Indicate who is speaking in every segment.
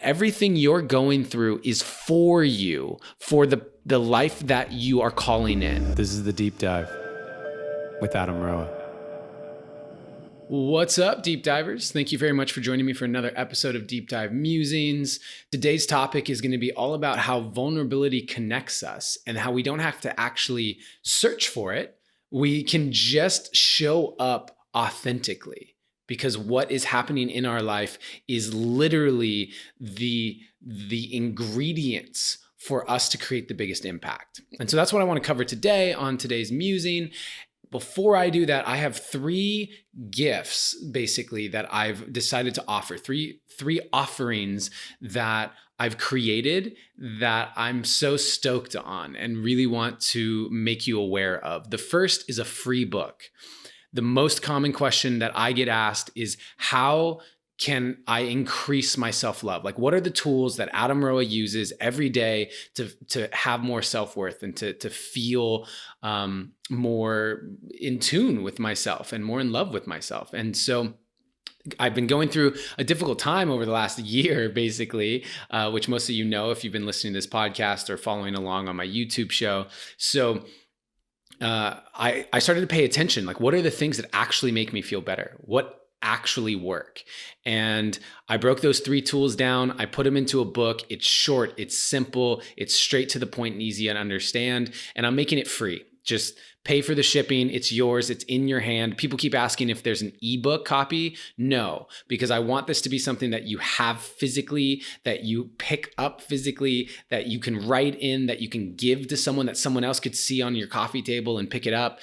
Speaker 1: everything you're going through is for you, for the life that you are calling in.
Speaker 2: This is the Deep Dive with Adam Roa.
Speaker 1: What's up, Deep Divers? Thank you very much for joining me for another episode of Deep Dive Musings. Today's topic is going to be all about how vulnerability connects us and how we don't have to actually search for it. We can just show up authentically, because what is happening in our life is literally the ingredients for us to create the biggest impact. And so that's what I want to cover today on today's musing. Before I do that, I have three gifts basically that I've decided to offer, three offerings that I've created that I'm so stoked on and really want to make you aware of. The first is a free book. The most common question that I get asked is, how can I increase my self-love? Like, what are the tools that Adam Roa uses every day to have more self-worth and to feel more in tune with myself and more in love with myself? And so I've been going through a difficult time over the last year, basically, which most of you know if you've been listening to this podcast or following along on my YouTube show. So I started to pay attention, like, what are the things that actually make me feel better? What actually work? And I broke those three tools down. I put them into a book. It's short, it's simple, it's straight to the point and easy to understand. And I'm making it free. Just pay for the shipping. It's yours. It's in your hand. People keep asking if there's an ebook copy. No, because I want this to be something that you have physically, that you pick up physically, that you can write in, that you can give to someone, that someone else could see on your coffee table and pick it up.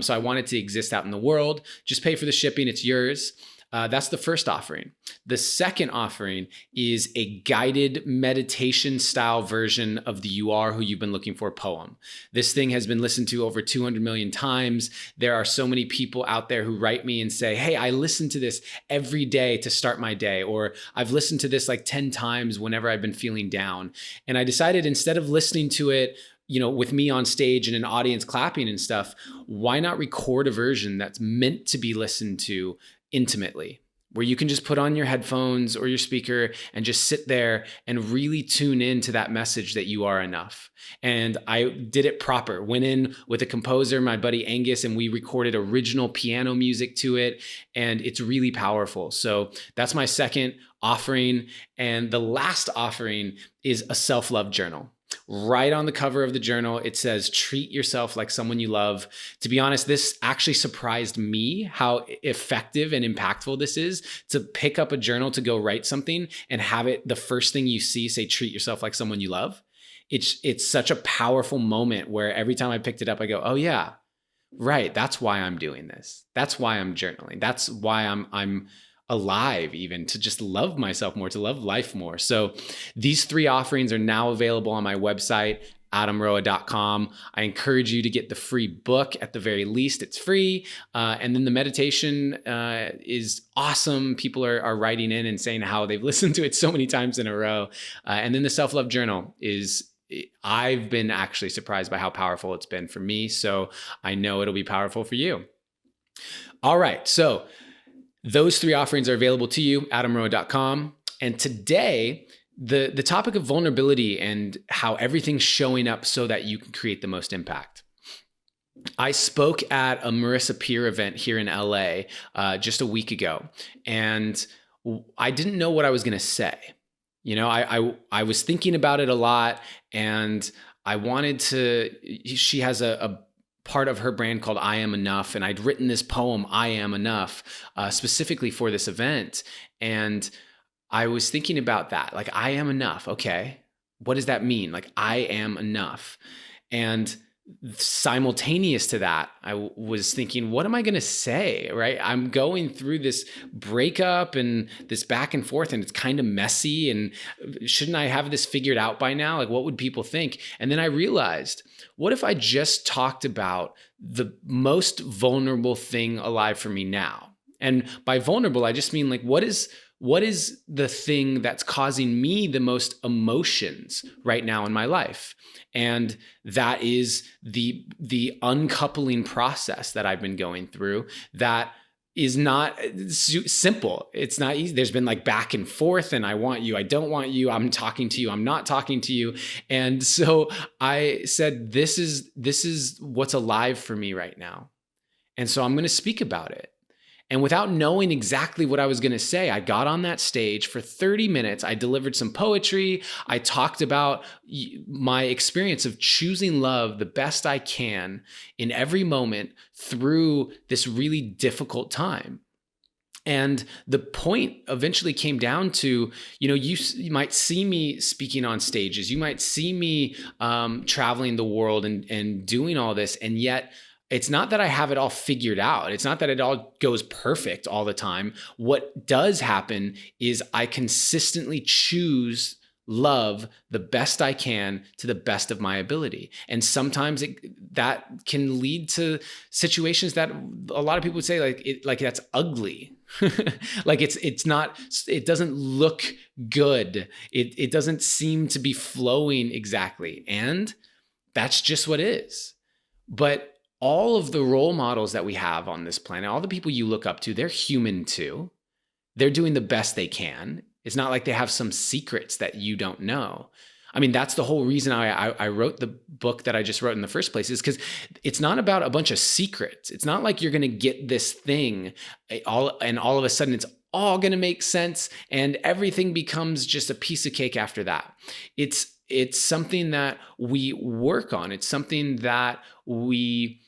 Speaker 1: So I want it to exist out in the world. Just pay for the shipping. It's yours. That's the first offering. The second offering is a guided meditation style version of the You Are Who You've Been Looking For poem. This thing has been listened to over 200 million times. There are so many people out there who write me and say, hey, I listen to this every day to start my day, or I've listened to this like 10 times whenever I've been feeling down. And I decided, instead of listening to it, with me on stage and an audience clapping and stuff, why not record a version that's meant to be listened to intimately, where you can just put on your headphones or your speaker and just sit there and really tune into that message that you are enough. And I did it proper. Went in with a composer, my buddy Angus, and we recorded original piano music to it. And it's really powerful. So that's my second offering. And the last offering is a self-love journal. Right on the cover of the journal, it says, treat yourself like someone you love. To be honest, this actually surprised me how effective and impactful this is, to pick up a journal to go write something and have it, the first thing you see, say, treat yourself like someone you love. It's such a powerful moment where every time I picked it up, I go, oh yeah, right. That's why I'm doing this. That's why I'm journaling. That's why I'm alive, even, to just love myself more, to love life more. So these three offerings are now available on my website, adamroa.com. I encourage you to get the free book. At the very least, it's free. And then the meditation is awesome. People are writing in and saying how they've listened to it so many times in a row. And then the self-love journal I've been actually surprised by how powerful it's been for me. So I know it'll be powerful for you. All right. So those three offerings are available to you, adamroa.com. And today, the topic of vulnerability and how everything's showing up so that you can create the most impact. I spoke at a Marissa Peer event here in LA just a week ago, and I didn't know what I was going to say. I was thinking about it a lot, and I wanted to, she has a part of her brand called I Am Enough. And I'd written this poem, I Am Enough, specifically for this event. And I was thinking about that, like, I am enough. Okay. What does that mean? Like, I am enough. And simultaneous to that, I was thinking, what am I going to say? Right. I'm going through this breakup and this back and forth, and it's kind of messy. And shouldn't I have this figured out by now? Like, what would people think? And then I realized, what if I just talked about the most vulnerable thing alive for me now? And by vulnerable, I just mean, like, what is the thing that's causing me the most emotions right now in my life? And that is the uncoupling process that I've been going through, that is not simple. It's not easy. There's been like back and forth, and I want you, I don't want you, I'm talking to you, I'm not talking to you. And so I said, this is what's alive for me right now. And so I'm going to speak about it. And without knowing exactly what I was going to say, I got on that stage for 30 minutes. I delivered some poetry. I talked about my experience of choosing love the best I can in every moment through this really difficult time. And the point eventually came down to, you might see me speaking on stages. You might see me traveling the world and doing all this. And yet, it's not that I have it all figured out. It's not that it all goes perfect all the time. What does happen is I consistently choose love the best I can to the best of my ability. And sometimes that can lead to situations that a lot of people would say like that's ugly. Like it doesn't look good. It doesn't seem to be flowing exactly. And that's just what it is. But all of the role models that we have on this planet, all the people you look up to, they're human too. They're doing the best they can. It's not like they have some secrets that you don't know. I mean, that's the whole reason I wrote the book that I just wrote in the first place, is because it's not about a bunch of secrets. It's not like you're going to get this thing all of a sudden it's all going to make sense and everything becomes just a piece of cake after that. It's something that we work on. It's something that we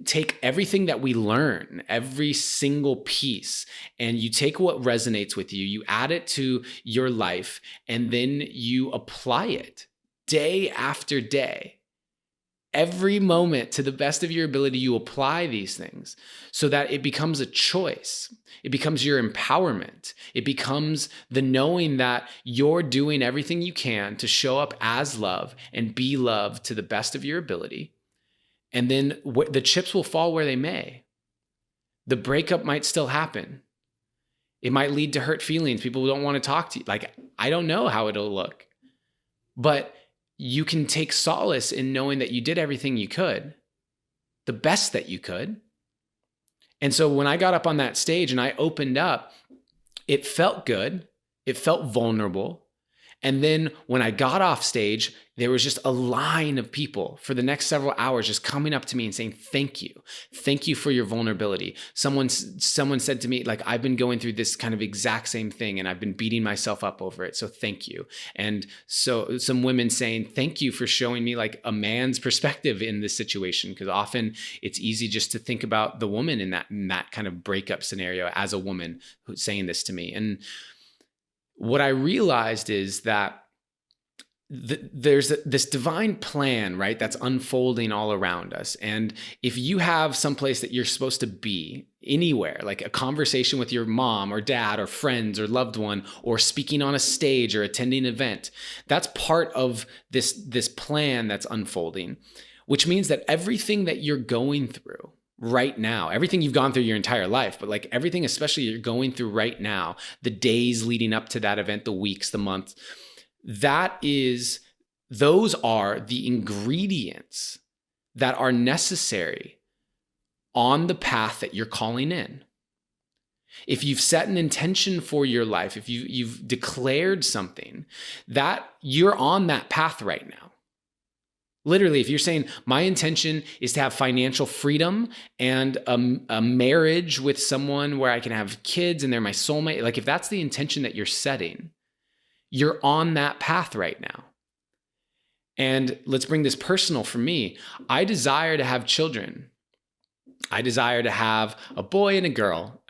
Speaker 1: take everything that we learn, every single piece, and you take what resonates with you, you add it to your life, and then you apply it day after day. Every moment, to the best of your ability, you apply these things so that it becomes a choice. It becomes your empowerment. It becomes the knowing that you're doing everything you can to show up as love and be love to the best of your ability. And then the chips will fall where they may. The breakup might still happen. It might lead to hurt feelings. People don't want to talk to you. Like, I don't know how it'll look. But you can take solace in knowing that you did everything you could, the best that you could. And so when I got up on that stage and I opened up, it felt good. It felt vulnerable. And then when I got off stage, there was just a line of people for the next several hours just coming up to me and saying, thank you. Thank you for your vulnerability. Someone said to me, like, I've been going through this kind of exact same thing and I've been beating myself up over it. So thank you. And so some women saying, thank you for showing me like a man's perspective in this situation. Because often it's easy just to think about the woman in that kind of breakup scenario as a woman who's saying this to me. And what I realized is that there's this divine plan, right, that's unfolding all around us. And if you have someplace that you're supposed to be, anywhere, like a conversation with your mom or dad or friends or loved one, or speaking on a stage or attending an event, that's part of this plan that's unfolding, which means that everything that you're going through right now, everything you've gone through your entire life, but like everything, especially you're going through right now, the days leading up to that event, the weeks, the months, those are the ingredients that are necessary on the path that you're calling in. If you've set an intention for your life, if you've declared something, that you're on that path right now. Literally, if you're saying, my intention is to have financial freedom and a marriage with someone where I can have kids and they're my soulmate, like if that's the intention that you're setting, you're on that path right now. And let's bring this personal for me. I desire to have children. I desire to have a boy and a girl.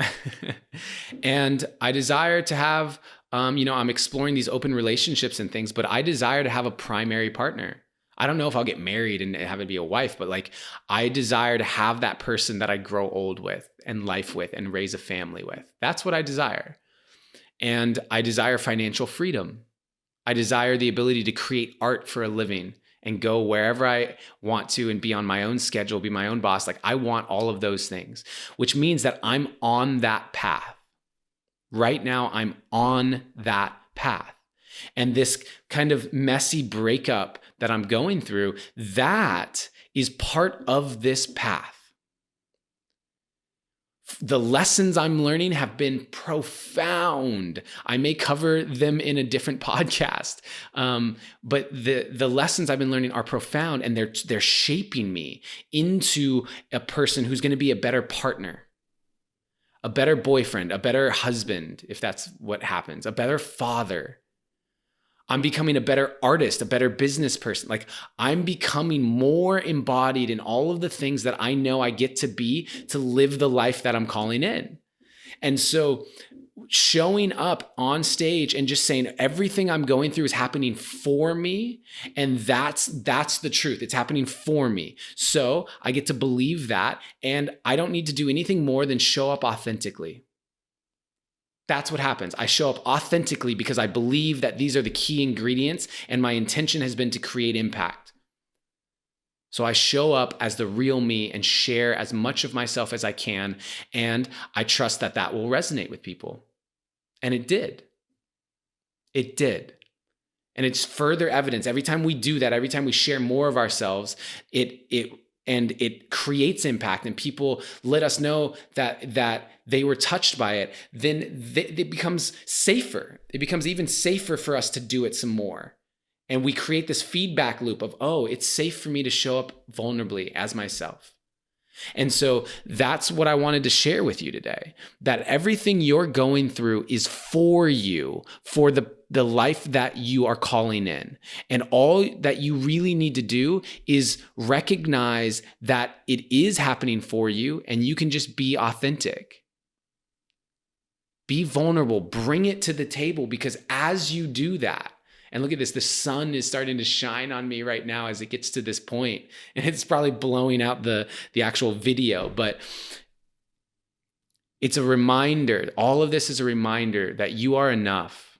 Speaker 1: And I desire to have, I'm exploring these open relationships and things, but I desire to have a primary partner. I don't know if I'll get married and have it be a wife, but like I desire to have that person that I grow old with and life with and raise a family with. That's what I desire. And I desire financial freedom. I desire the ability to create art for a living and go wherever I want to and be on my own schedule, be my own boss. Like I want all of those things, which means that I'm on that path. Right now, I'm on that path. And this kind of messy breakup that I'm going through, that is part of this path. The lessons I'm learning have been profound. I may cover them in a different podcast, but the lessons I've been learning are profound, and they're shaping me into a person who's going to be a better partner, a better boyfriend, a better husband, if that's what happens, a better father. I'm becoming a better artist, a better business person. Like, I'm becoming more embodied in all of the things that I know I get to be to live the life that I'm calling in. And so showing up on stage and just saying everything I'm going through is happening for me. And that's the truth. It's happening for me. So I get to believe that. And I don't need to do anything more than show up authentically. That's what happens. I show up authentically because I believe that these are the key ingredients, and my intention has been to create impact. So I show up as the real me and share as much of myself as I can, and I trust that that will resonate with people. And it did. It did. And it's further evidence. Every time we do that, every time we share more of ourselves, it creates impact, and people let us know that they were touched by it. Then it becomes safer. It becomes even safer for us to do it some more. And we create this feedback loop of, oh, it's safe for me to show up vulnerably as myself. And so that's what I wanted to share with you today, that everything you're going through is for you, for the life that you are calling in. And all that you really need to do is recognize that it is happening for you, and you can just be authentic. Be vulnerable, bring it to the table, because as you do that, and look at this, the sun is starting to shine on me right now as it gets to this point, and it's probably blowing out the actual video, but it's a reminder. All of this is a reminder that you are enough.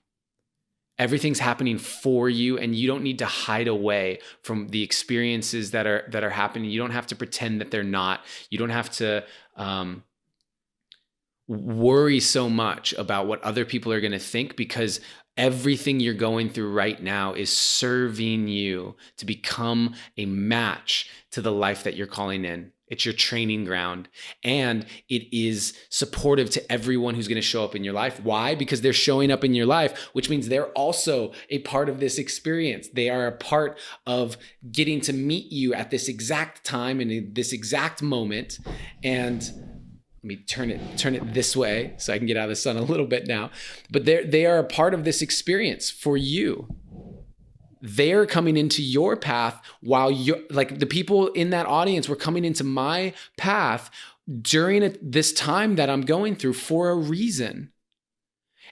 Speaker 1: Everything's happening for you, and you don't need to hide away from the experiences that are happening. You don't have to pretend that they're not. You don't have to worry so much about what other people are going to think, because everything you're going through right now is serving you to become a match to the life that you're calling in. It's your training ground, and it is supportive to everyone who's going to show up in your life. Why? Because they're showing up in your life, which means they're also a part of this experience. They are a part of getting to meet you at this exact time and in this exact moment. And let me turn it this way so I can get out of the sun a little bit now. But they are a part of this experience for you. They're coming into your path while you're, like, the people in that audience were coming into my path during this time that I'm going through for a reason.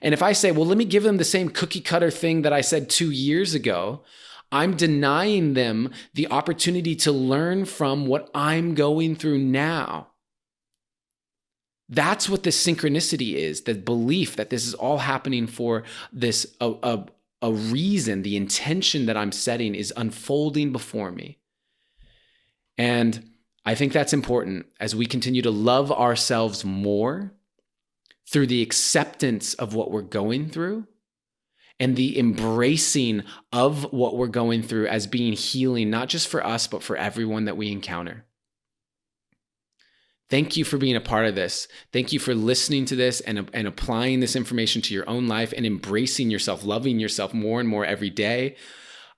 Speaker 1: And if I say, well, let me give them the same cookie cutter thing that I said 2 years ago, I'm denying them the opportunity to learn from what I'm going through now. That's what the synchronicity is, the belief that this is all happening for this, a reason. The intention that I'm setting is unfolding before me. And I think that's important as we continue to love ourselves more through the acceptance of what we're going through and the embracing of what we're going through as being healing, not just for us, but for everyone that we encounter. Thank you for being a part of this. Thank you for listening to this and applying this information to your own life and embracing yourself, loving yourself more and more every day.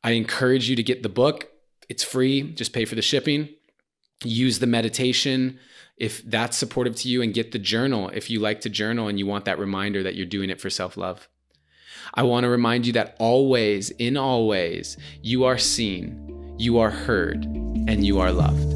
Speaker 1: I encourage you to get the book. It's free. Just pay for the shipping. Use the meditation if that's supportive to you, and get the journal if you like to journal and you want that reminder that you're doing it for self-love. I want to remind you that always, in all ways, you are seen, you are heard, and you are loved.